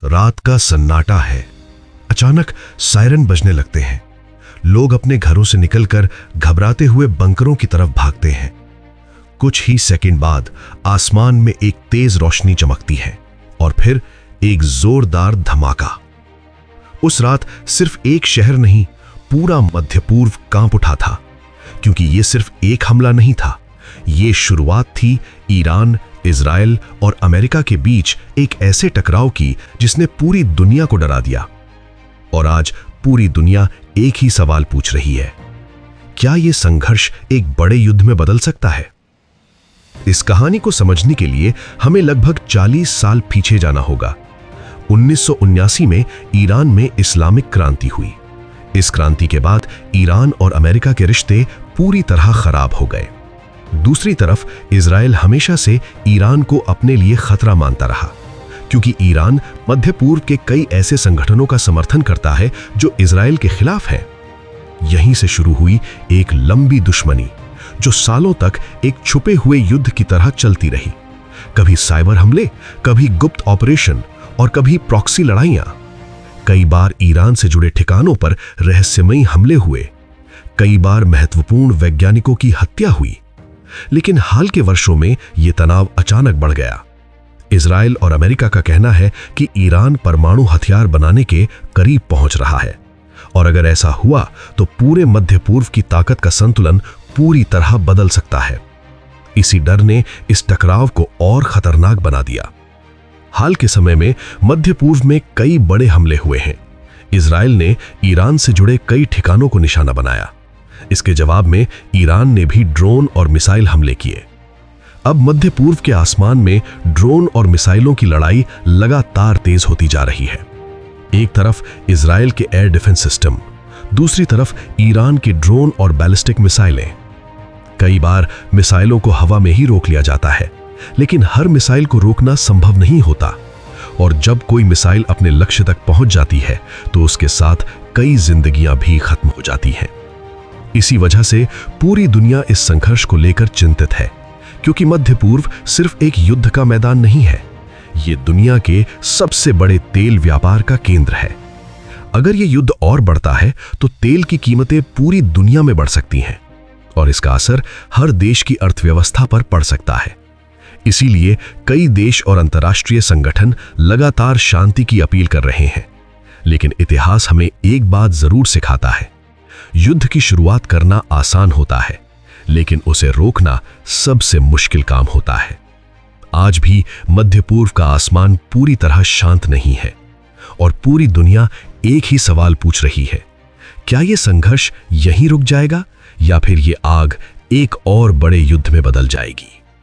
रात का सन्नाटा है। अचानक सायरन बजने लगते हैं। लोग अपने घरों से निकलकर घबराते हुए बंकरों की तरफ भागते हैं। कुछ ही सेकंड बाद आसमान में एक तेज रोशनी चमकती है और फिर एक जोरदार धमाका। उस रात सिर्फ एक शहर नहीं, पूरा मध्य पूर्व कांप उठा था, क्योंकि यह सिर्फ एक हमला नहीं था, ये शुरुआत थी ईरान, इजराइल और अमेरिका के बीच एक ऐसे टकराव की जिसने पूरी दुनिया को डरा दिया। और आज पूरी दुनिया एक ही सवाल पूछ रही है, क्या यह संघर्ष एक बड़े युद्ध में बदल सकता है? इस कहानी को समझने के लिए हमें लगभग 40 साल पीछे जाना होगा। 1979 में ईरान में इस्लामिक क्रांति हुई। इस क्रांति के बाद ईरान और अमेरिका के रिश्ते पूरी तरह खराब हो गए। दूसरी तरफ इजराइल हमेशा से ईरान को अपने लिए खतरा मानता रहा, क्योंकि ईरान मध्य पूर्व के कई ऐसे संगठनों का समर्थन करता है जो इजराइल के खिलाफ हैं। यहीं से शुरू हुई एक लंबी दुश्मनी जो सालों तक एक छुपे हुए युद्ध की तरह चलती रही। कभी साइबर हमले, कभी गुप्त ऑपरेशन और कभी प्रॉक्सी लड़ाइयां। कई बार ईरान से जुड़े ठिकानों पर रहस्यमयी हमले हुए, कई बार महत्वपूर्ण वैज्ञानिकों की हत्या हुई। लेकिन हाल के वर्षों में यह तनाव अचानक बढ़ गया। इजराइल और अमेरिका का कहना है कि ईरान परमाणु हथियार बनाने के करीब पहुंच रहा है, और अगर ऐसा हुआ तो पूरे मध्य पूर्व की ताकत का संतुलन पूरी तरह बदल सकता है। इसी डर ने इस टकराव को और खतरनाक बना दिया। हाल के समय में मध्य पूर्व में कई बड़े हमले हुए हैं। इजराइल ने ईरान से जुड़े कई ठिकानों को निशाना बनाया। इसके जवाब में ईरान ने भी ड्रोन और मिसाइल हमले किए। अब मध्य पूर्व के आसमान में ड्रोन और मिसाइलों की लड़ाई लगातार तेज होती जा रही है। एक तरफ इजराइल के एयर डिफेंस सिस्टम, दूसरी तरफ ईरान के ड्रोन और बैलिस्टिक मिसाइलें। कई बार मिसाइलों को हवा में ही रोक लिया जाता है, लेकिन हर मिसाइल को रोकना संभव नहीं होता। और जब कोई मिसाइल अपने लक्ष्य तक पहुंच जाती है तो उसके साथ कई जिंदगियां भी खत्म हो जाती हैं। इसी वजह से पूरी दुनिया इस संघर्ष को लेकर चिंतित है, क्योंकि मध्य पूर्व सिर्फ एक युद्ध का मैदान नहीं है, ये दुनिया के सबसे बड़े तेल व्यापार का केंद्र है। अगर ये युद्ध और बढ़ता है तो तेल की कीमतें पूरी दुनिया में बढ़ सकती हैं, और इसका असर हर देश की अर्थव्यवस्था पर पड़ सकता है। इसीलिए कई देश और अंतर्राष्ट्रीय संगठन लगातार शांति की अपील कर रहे हैं। लेकिन इतिहास हमें एक बात जरूर सिखाता है, युद्ध की शुरुआत करना आसान होता है, लेकिन उसे रोकना सबसे मुश्किल काम होता है। आज भी मध्य पूर्व का आसमान पूरी तरह शांत नहीं है, और पूरी दुनिया एक ही सवाल पूछ रही है, क्या यह संघर्ष यहीं रुक जाएगा या फिर यह आग एक और बड़े युद्ध में बदल जाएगी?